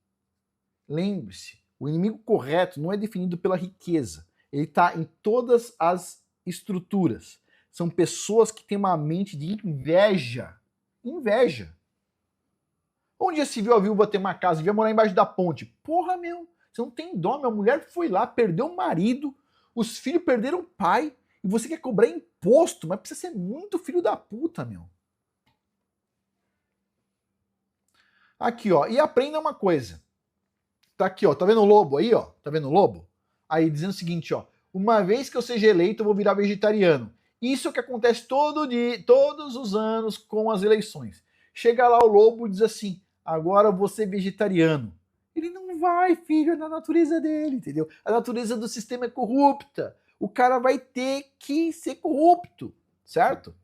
Lembre-se, o inimigo correto não é definido pela riqueza. Ele está em todas as estruturas. São pessoas que têm uma mente de inveja. Inveja. Onde já se viu a viúva ter uma casa e devia morar embaixo da ponte? Porra, meu, você não tem dó. Minha mulher foi lá, perdeu o marido, os filhos perderam o pai, e você quer cobrar imposto, mas precisa ser muito filho da puta, meu. Aqui, ó, e aprenda uma coisa. Tá aqui, ó, tá vendo o lobo aí, ó? Tá vendo o lobo? Aí dizendo o seguinte, ó, uma vez que eu seja eleito, eu vou virar vegetariano. Isso é o que acontece todo dia, todos os anos com as eleições. Chega lá o lobo e diz assim, agora eu vou ser vegetariano. Ele não vai, filho, é na natureza dele, entendeu? A natureza do sistema é corrupta. O cara vai ter que ser corrupto, certo?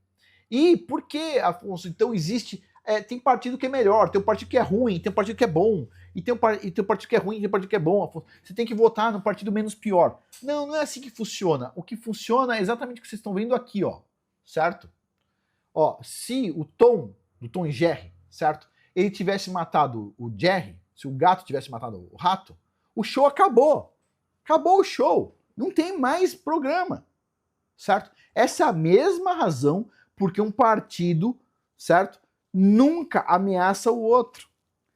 E por que, Afonso? Então existe... tem partido que é melhor, tem um partido que é ruim, tem um partido que é bom, e tem um partido que é ruim, tem um partido que é bom. Afonso. Você tem que votar no partido menos pior. Não, não é assim que funciona. O que funciona é exatamente o que vocês estão vendo aqui, ó. Certo? Ó, se o Tom, do Tom e Jerry, certo? Ele tivesse matado o Jerry, se o gato tivesse matado o rato, o show acabou. Acabou o show. Não tem mais programa. Certo? Essa é a mesma razão porque um partido, certo? Nunca ameaça o outro.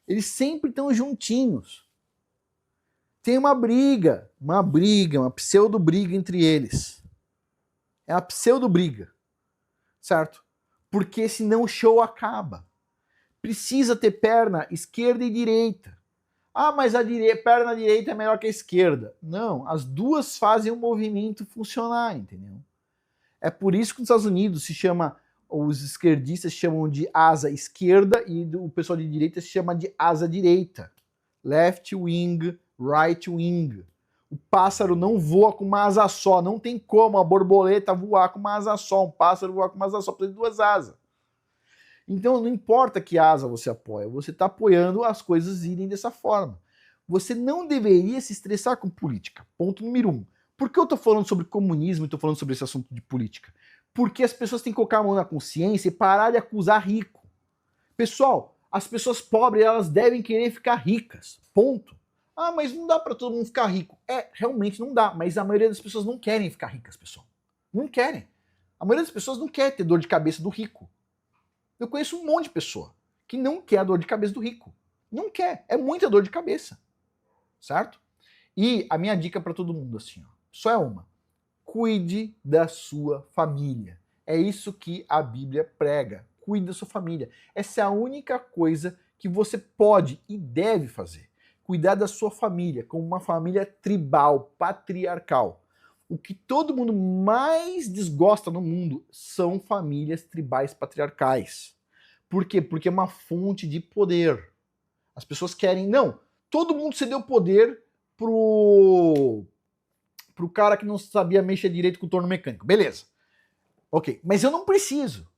Eles sempre estão juntinhos. Tem uma uma pseudo-briga entre eles. É uma pseudo-briga, certo? Porque senão o show acaba. Precisa ter perna esquerda e direita. Ah, mas a perna direita é melhor que a esquerda. Não, as duas fazem o movimento funcionar, entendeu? É por isso que nos Estados Unidos se chama... Os esquerdistas chamam de asa esquerda e o pessoal de direita se chama de asa direita. Left wing, right wing. O pássaro não voa com uma asa só. Não tem como a borboleta voar com uma asa só. Um pássaro voar com uma asa só, precisa de duas asas. Então não importa que asa você apoia, você está apoiando as coisas irem dessa forma. Você não deveria se estressar com política. Ponto número 1. Por que eu estou falando sobre comunismo e estou falando sobre esse assunto de política? Porque as pessoas têm que colocar a mão na consciência e parar de acusar rico. Pessoal, as pessoas pobres, elas devem querer ficar ricas. Ponto. Ah, mas não dá para todo mundo ficar rico. Realmente não dá, mas a maioria das pessoas não querem ficar ricas, pessoal. Não querem. A maioria das pessoas não quer ter dor de cabeça do rico. Eu conheço um monte de pessoa que não quer a dor de cabeça do rico. Não quer. É muita dor de cabeça. Certo? E a minha dica para todo mundo, assim, ó, só é uma. Cuide da sua família. É isso que a Bíblia prega. Cuide da sua família. Essa é a única coisa que você pode e deve fazer. Cuidar da sua família, como uma família tribal, patriarcal. O que todo mundo mais desgosta no mundo são famílias tribais patriarcais. Por quê? Porque é uma fonte de poder. As pessoas querem... Não, todo mundo cedeu poder pro cara que não sabia mexer direito com o torno mecânico. Beleza. Ok. Mas eu não preciso.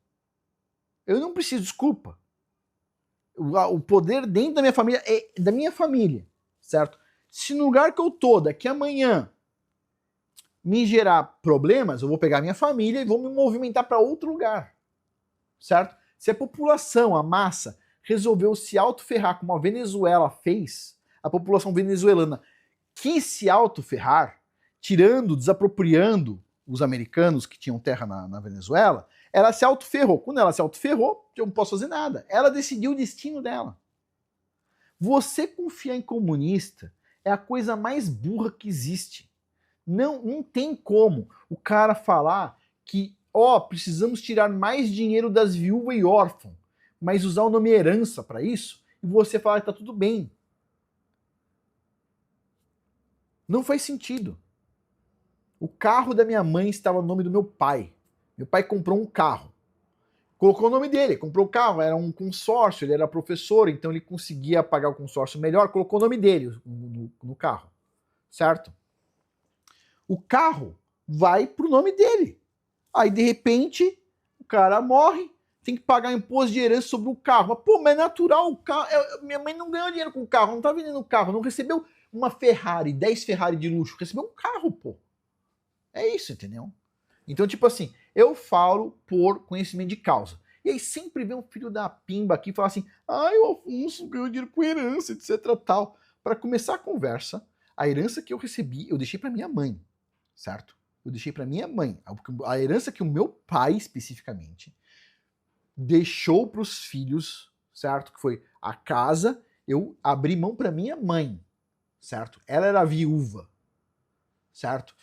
Eu não preciso, desculpa. O poder dentro da minha família é da minha família, certo? Se no lugar que eu tô, daqui amanhã, me gerar problemas, eu vou pegar minha família e vou me movimentar para outro lugar, certo? Se a população, a massa, resolveu se autoferrar como a Venezuela fez, a população venezuelana quis se autoferrar, tirando, desapropriando os americanos que tinham terra na Venezuela, ela se autoferrou. Quando ela se autoferrou, eu não posso fazer nada. Ela decidiu o destino dela. Você confiar em comunista é a coisa mais burra que existe. Não tem como o cara falar que, precisamos tirar mais dinheiro das viúvas e órfãos, mas usar o nome herança para isso, e você falar que tá tudo bem. Não faz sentido. O carro da minha mãe estava no nome do meu pai. Meu pai comprou um carro. Colocou o nome dele, comprou o carro, era um consórcio, ele era professor, então ele conseguia pagar o consórcio melhor, colocou o nome dele no carro, certo? O carro vai pro nome dele. Aí, de repente, o cara morre, tem que pagar imposto de herança sobre o carro. Mas, pô, mas é natural, o carro. Minha mãe não ganhou dinheiro com o carro, não tá vendendo o carro, não recebeu uma Ferrari, 10 Ferrari de luxo, recebeu um carro, pô. É isso, entendeu? Então, tipo assim, eu falo por conhecimento de causa. E aí sempre vem um filho da pimba aqui e fala assim, ai, o Afonso ganhou dinheiro com herança, etc, tal. Para começar a conversa, a herança que eu recebi, eu deixei para minha mãe, certo? Eu deixei para minha mãe. A herança que o meu pai, especificamente, deixou para os filhos, certo? Que foi a casa, eu abri mão para minha mãe, certo? Ela era viúva, certo?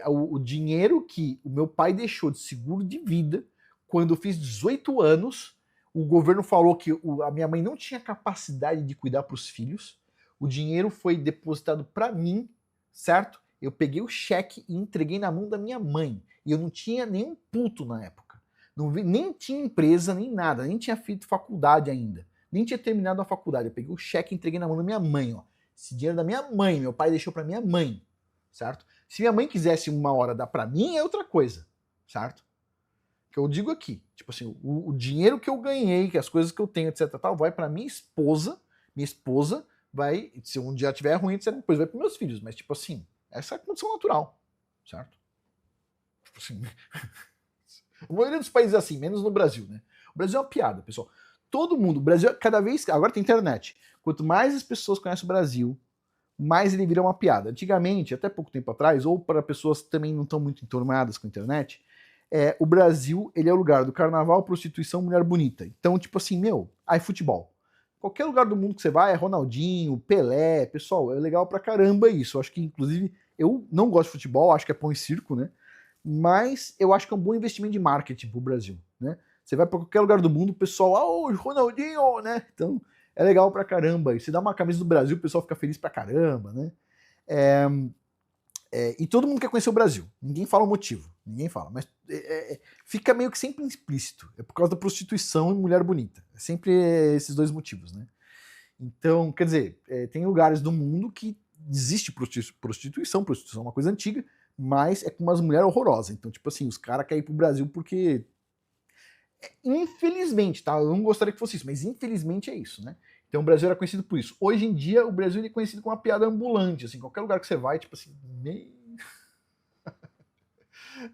O dinheiro que o meu pai deixou de seguro de vida, quando eu fiz 18 anos, o governo falou que a minha mãe não tinha capacidade de cuidar para os filhos, o dinheiro foi depositado para mim, certo? Eu peguei o cheque e entreguei na mão da minha mãe. E eu não tinha nenhum puto na época. Nem tinha empresa, nem nada, nem tinha feito faculdade ainda. Nem tinha terminado a faculdade. Eu peguei o cheque e entreguei na mão da minha mãe, ó. Esse dinheiro é da minha mãe, meu pai deixou para minha mãe, certo? Se minha mãe quisesse uma hora dar para mim, é outra coisa, certo? Que eu digo aqui, tipo assim, o dinheiro que eu ganhei, que as coisas que eu tenho, etc, tal, vai para minha esposa vai, se um dia tiver ruim, etc, depois vai para meus filhos, mas tipo assim, essa é a condição natural, certo? Tipo assim, a maioria dos países é assim, menos no Brasil, né? O Brasil é uma piada, pessoal. Todo mundo, o Brasil, cada vez, agora tem internet, quanto mais as pessoas conhecem o Brasil, mais ele vira uma piada. Antigamente, até pouco tempo atrás, ou para pessoas que também não estão muito enturmadas com a internet, o Brasil, ele é o lugar do carnaval, prostituição, mulher bonita. Então, tipo assim, aí futebol. Qualquer lugar do mundo que você vai, é Ronaldinho, Pelé, pessoal, é legal pra caramba isso. Eu acho que, inclusive, eu não gosto de futebol, acho que é pão e circo, né? Mas eu acho que é um bom investimento de marketing pro Brasil, né? Você vai pra qualquer lugar do mundo, o pessoal, o Ronaldinho, né? Então, é legal pra caramba. E você dá uma camisa do Brasil, o pessoal fica feliz pra caramba, né? E todo mundo quer conhecer o Brasil. Ninguém fala o motivo. Ninguém fala. Mas fica meio que sempre implícito. É por causa da prostituição e mulher bonita. É sempre esses dois motivos, né? Então, quer dizer, tem lugares do mundo que existe prostituição. Prostituição é uma coisa antiga, mas é com umas mulheres horrorosas. Então, tipo assim, os caras querem ir pro Brasil porque... Infelizmente, tá? Eu não gostaria que fosse isso, mas infelizmente é isso, né? Então o Brasil era conhecido por isso. Hoje em dia, o Brasil é conhecido como uma piada ambulante, assim, qualquer lugar que você vai, tipo assim,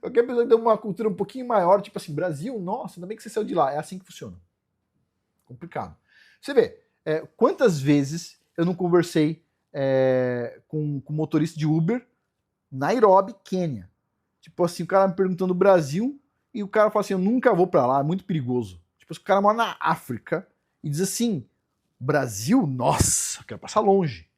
qualquer pessoa que tem uma cultura um pouquinho maior, tipo assim, Brasil, nossa, ainda bem que você saiu de lá. É assim que funciona. Complicado. Você vê, quantas vezes eu não conversei com motorista de Uber, Nairobi, Quênia. Tipo assim, o cara me perguntando do Brasil, e o cara fala assim, eu nunca vou pra lá, é muito perigoso. Tipo, o cara mora na África, e diz assim, Brasil? Nossa, eu quero passar longe.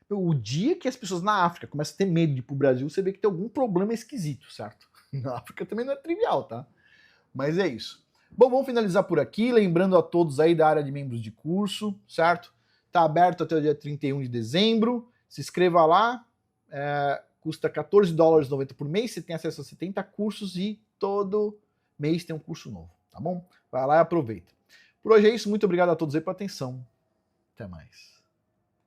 O dia que as pessoas na África começam a ter medo de ir pro Brasil, você vê que tem algum problema esquisito, certo? Na África também não é trivial, tá? Mas é isso. Bom, vamos finalizar por aqui, lembrando a todos aí da área de membros de curso, certo? Tá aberto até o dia 31 de dezembro, se inscreva lá, custa $14,90 por mês, você tem acesso a 70 cursos e todo mês tem um curso novo, tá bom? Vai lá e aproveita. Por hoje é isso, muito obrigado a todos aí pela atenção. Até mais.